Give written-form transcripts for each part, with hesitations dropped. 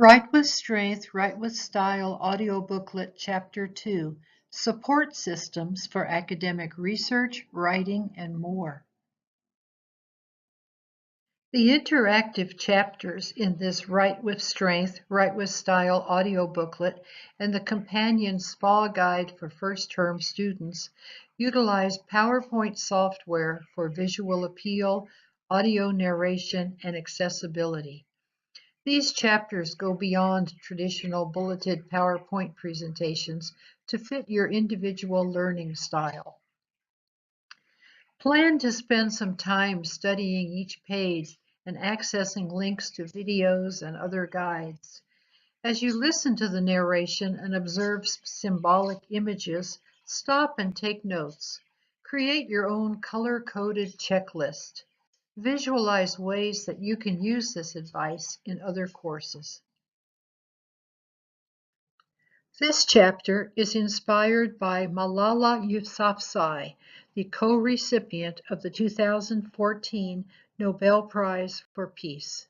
Write with Strength, Write with Style audio booklet, Chapter 2, Support Systems for Academic Research, Writing, and More. The interactive chapters in this Write with Strength, Write with Style audio booklet and the companion SPA guide for first-term students utilize PowerPoint software for visual appeal, audio narration, and accessibility. These chapters go beyond traditional bulleted PowerPoint presentations to fit your individual learning style. Plan to spend some time studying each page and accessing links to videos and other guides. As you listen to the narration and observe symbolic images, stop and take notes. Create your own color-coded checklist. Visualize ways that you can use this advice in other courses. This chapter is inspired by Malala Yousafzai, the co-recipient of the 2014 Nobel Prize for Peace.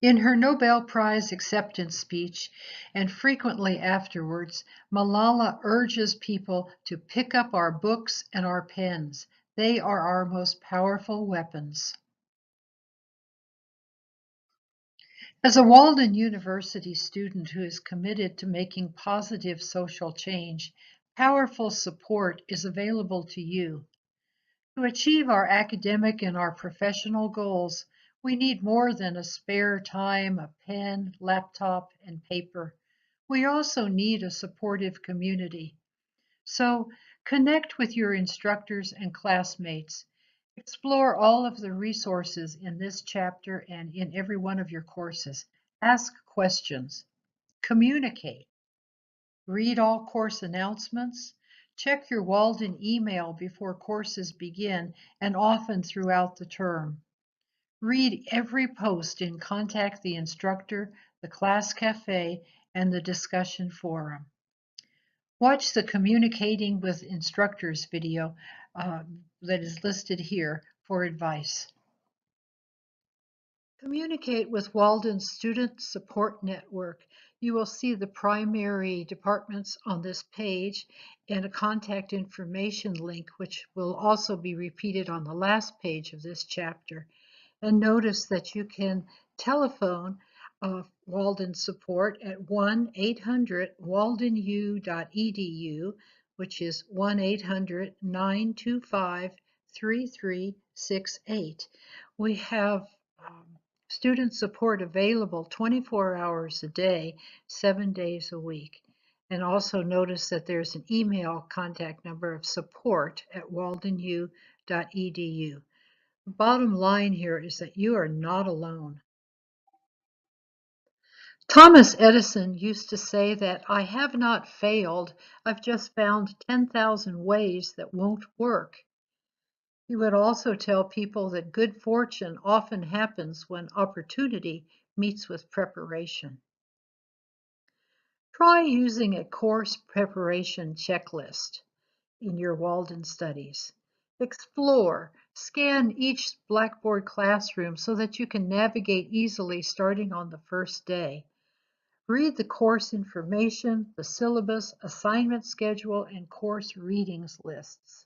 In her Nobel Prize acceptance speech, and frequently afterwards, Malala urges people to pick up our books and our pens. They are our most powerful weapons. As a Walden University student who is committed to making positive social change, powerful support is available to you. To achieve our academic and our professional goals, we need more than a spare time, a pen, laptop, and paper. We also need a supportive community. So connect with your instructors and classmates. Explore all of the resources in this chapter and in every one of your courses. Ask questions. Communicate. Read all course announcements. Check your Walden email before courses begin and often throughout the term. Read every post in Contact the Instructor, the Class Cafe, and the discussion forum. Watch the Communicating with Instructors video that is listed here for advice. Communicate with Walden's Student Support Network. You will see the primary departments on this page and a contact information link, which will also be repeated on the last page of this chapter. And notice that you can telephone Walden support at 1-800-waldenu.edu, which is 1-800-925-3368. We have student support available 24 hours a day, 7 days a week. And also notice that there's an email contact number of support@waldenu.edu. The bottom line here is that you are not alone. Thomas Edison used to say that I have not failed, I've just found 10,000 ways that won't work. He would also tell people that good fortune often happens when opportunity meets with preparation. Try using a course preparation checklist in your Walden studies. Explore, scan each Blackboard classroom so that you can navigate easily starting on the first day. Read the course information, the syllabus, assignment schedule, and course readings lists.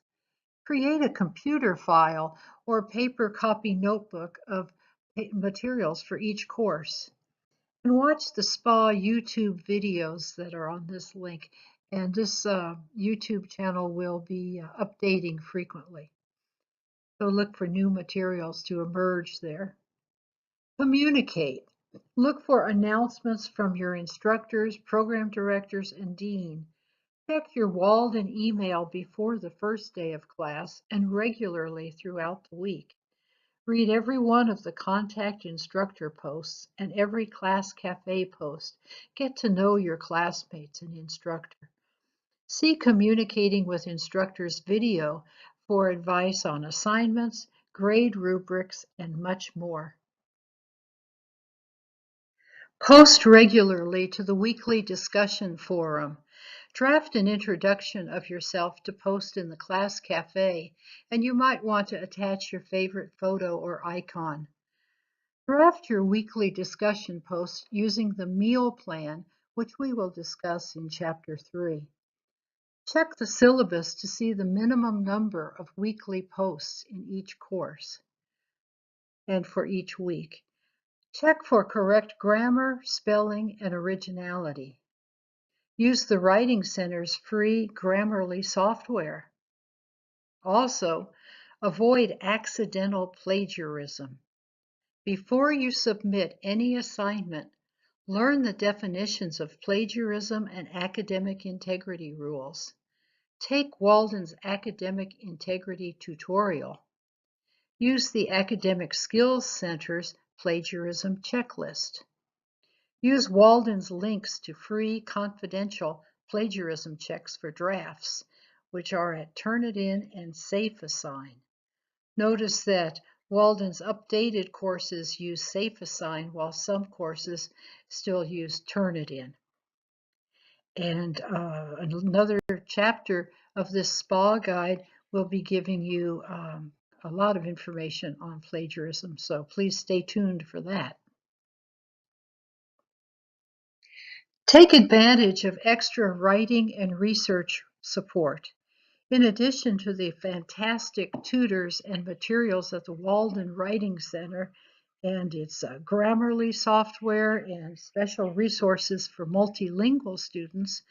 Create a computer file or paper copy notebook of materials for each course. And watch the SPA YouTube videos that are on this link. And this YouTube channel will be updating frequently. So look for new materials to emerge there. Communicate. Look for announcements from your instructors, program directors, and dean. Check your Walden email before the first day of class and regularly throughout the week. Read every one of the Contact Instructor posts and every Class Cafe post. Get to know your classmates and instructor. See Communicating with Instructors video for advice on assignments, grade rubrics, and much more. Post regularly to the weekly discussion forum. Draft an introduction of yourself to post in the Class Cafe, and you might want to attach your favorite photo or icon. Draft your weekly discussion posts using the meal plan, which we will discuss in Chapter 3. Check the syllabus to see the minimum number of weekly posts in each course and for each week. Check for correct grammar, spelling, and originality. Use the Writing Center's free Grammarly software. Also, avoid accidental plagiarism. Before you submit any assignment, learn the definitions of plagiarism and academic integrity rules. Take Walden's Academic Integrity tutorial. Use the Academic Skills Center's plagiarism checklist. Use Walden's links to free confidential plagiarism checks for drafts, which are at Turnitin and SafeAssign. Notice that Walden's updated courses use SafeAssign while some courses still use Turnitin. And another chapter of this SPA guide will be giving you a lot of information on plagiarism, so please stay tuned for that. Take advantage of extra writing and research support. In addition to the fantastic tutors and materials at the Walden Writing Center and its Grammarly software and special resources for multilingual students,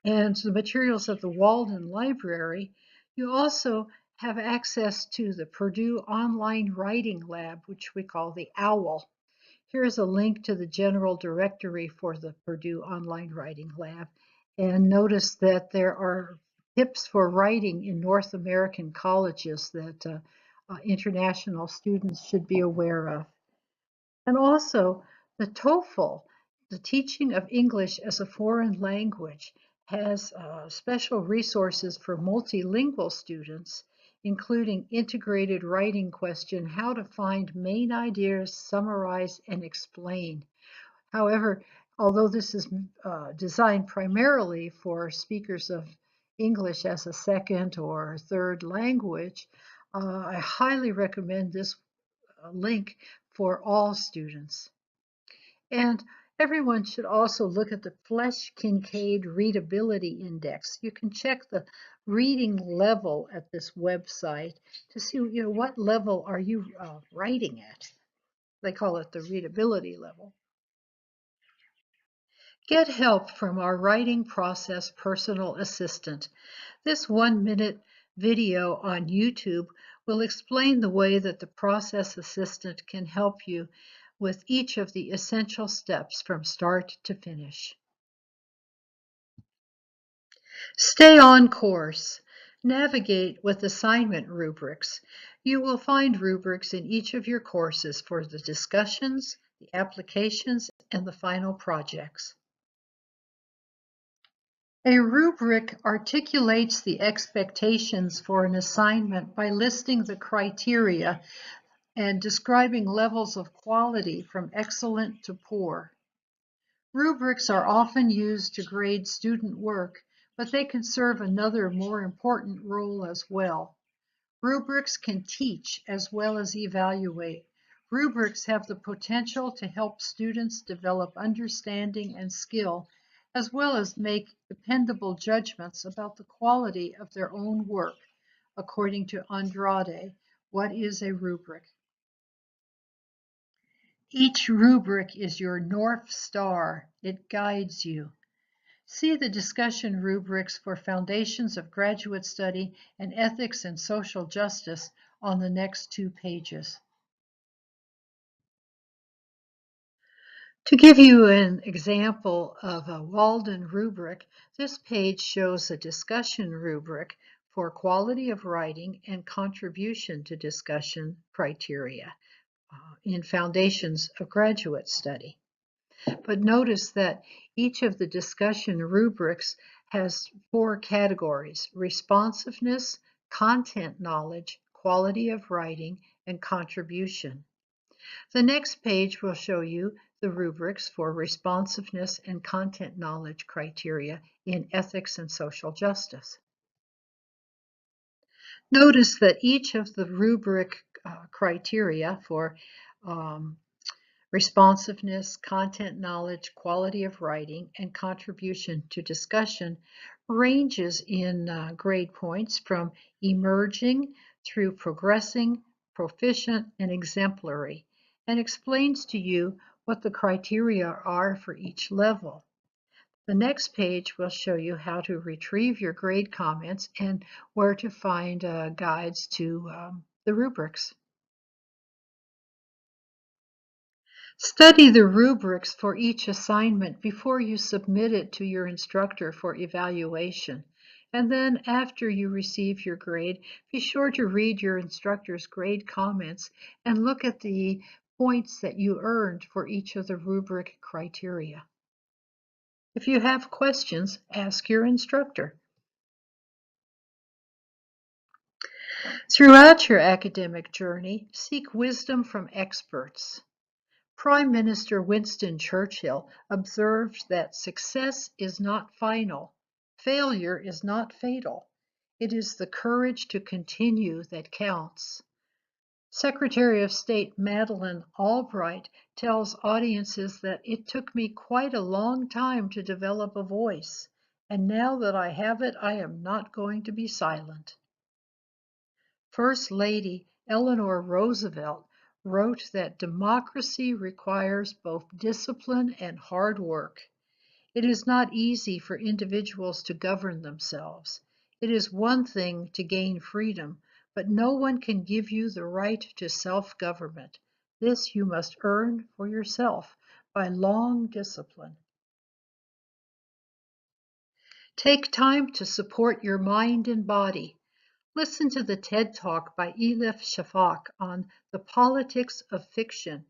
and the materials at the Walden Library, you also have access to the Purdue Online Writing Lab, which we call the OWL. Here's a link to the general directory for the Purdue Online Writing Lab. And notice that there are tips for writing in North American colleges that international students should be aware of. And also the TOEFL, the Teaching of English as a Foreign Language, has special resources for multilingual students, including integrated writing question, how to find main ideas, summarize, and explain. However, although this is designed primarily for speakers of English as a second or third language, I highly recommend this link for all students. And everyone should also look at the Flesch-Kincaid Readability Index. You can check the reading level at this website to see, what level are you writing at. They call it the readability level. Get help from our writing process personal assistant. This 1-minute video on YouTube will explain the way that the process assistant can help you with each of the essential steps from start to finish. Stay on course. Navigate with assignment rubrics. You will find rubrics in each of your courses for the discussions, the applications, and the final projects. A rubric articulates the expectations for an assignment by listing the criteria and describing levels of quality from excellent to poor. Rubrics are often used to grade student work, but they can serve another more important role as well. Rubrics can teach as well as evaluate. Rubrics have the potential to help students develop understanding and skill, as well as make dependable judgments about the quality of their own work. According to Andrade, what is a rubric? Each rubric is your North Star. It guides you. See the discussion rubrics for Foundations of Graduate Study and Ethics and Social Justice on the next 2 pages. To give you an example of a Walden rubric, this page shows a discussion rubric for quality of writing and contribution to discussion criteria in Foundations of Graduate Study. But notice that each of the discussion rubrics has 4 categories: responsiveness, content knowledge, quality of writing, and contribution. The next page will show you the rubrics for responsiveness and content knowledge criteria in ethics and social justice. Notice that each of the rubric criteria for Responsiveness, content knowledge, quality of writing, and contribution to discussion ranges in grade points from emerging through progressing, proficient, and exemplary, and explains to you what the criteria are for each level. The next page will show you how to retrieve your grade comments and where to find guides to the rubrics. Study the rubrics for each assignment before you submit it to your instructor for evaluation. And then after you receive your grade, be sure to read your instructor's grade comments and look at the points that you earned for each of the rubric criteria. If you have questions, ask your instructor. Throughout your academic journey, seek wisdom from experts. Prime Minister Winston Churchill observed that success is not final, failure is not fatal. It is the courage to continue that counts. Secretary of State Madeleine Albright tells audiences that it took me quite a long time to develop a voice, and now that I have it, I am not going to be silent. First Lady Eleanor Roosevelt wrote that democracy requires both discipline and hard work. It is not easy for individuals to govern themselves. It is one thing to gain freedom, but no one can give you the right to self-government. This you must earn for yourself by long discipline. Take time to support your mind and body. Listen to the TED Talk by Elif Shafak on the politics of fiction,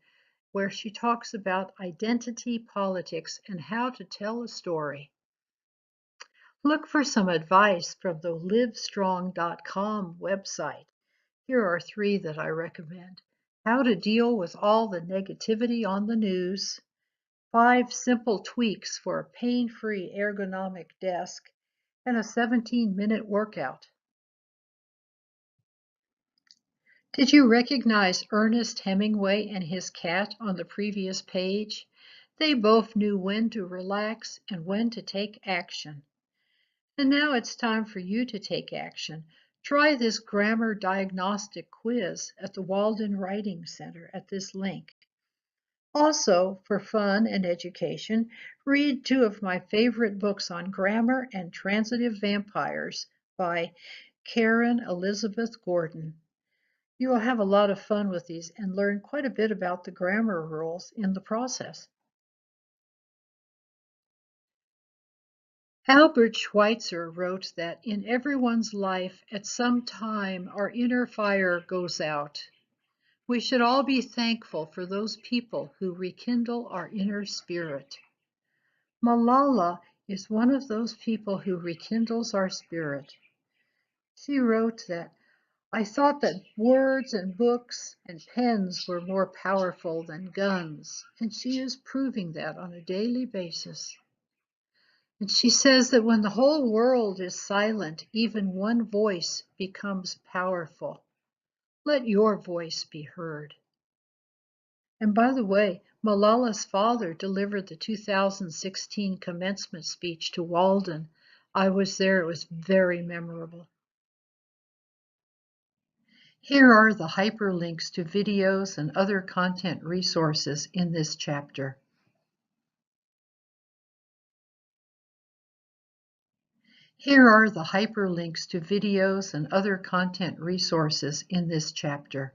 where she talks about identity politics and how to tell a story. Look for some advice from the Livestrong.com website. Here are 3 that I recommend. How to deal with all the negativity on the news, 5 simple tweaks for a pain-free ergonomic desk, and a 17-minute workout. Did you recognize Ernest Hemingway and his cat on the previous page? They both knew when to relax and when to take action. And now it's time for you to take action. Try this grammar diagnostic quiz at the Walden Writing Center at this link. Also, for fun and education, read 2 of my favorite books on grammar and transitive vampires by Karen Elizabeth Gordon. You will have a lot of fun with these and learn quite a bit about the grammar rules in the process. Albert Schweitzer wrote that in everyone's life, at some time, our inner fire goes out. We should all be thankful for those people who rekindle our inner spirit. Malala is one of those people who rekindles our spirit. She wrote that I thought that words and books and pens were more powerful than guns, and she is proving that on a daily basis. And she says that when the whole world is silent, even one voice becomes powerful. Let your voice be heard. And by the way, Malala's father delivered the 2016 commencement speech to Walden. I was there. It was very memorable. Here are the hyperlinks to videos and other content resources in this chapter. Here are the hyperlinks to videos and other content resources in this chapter.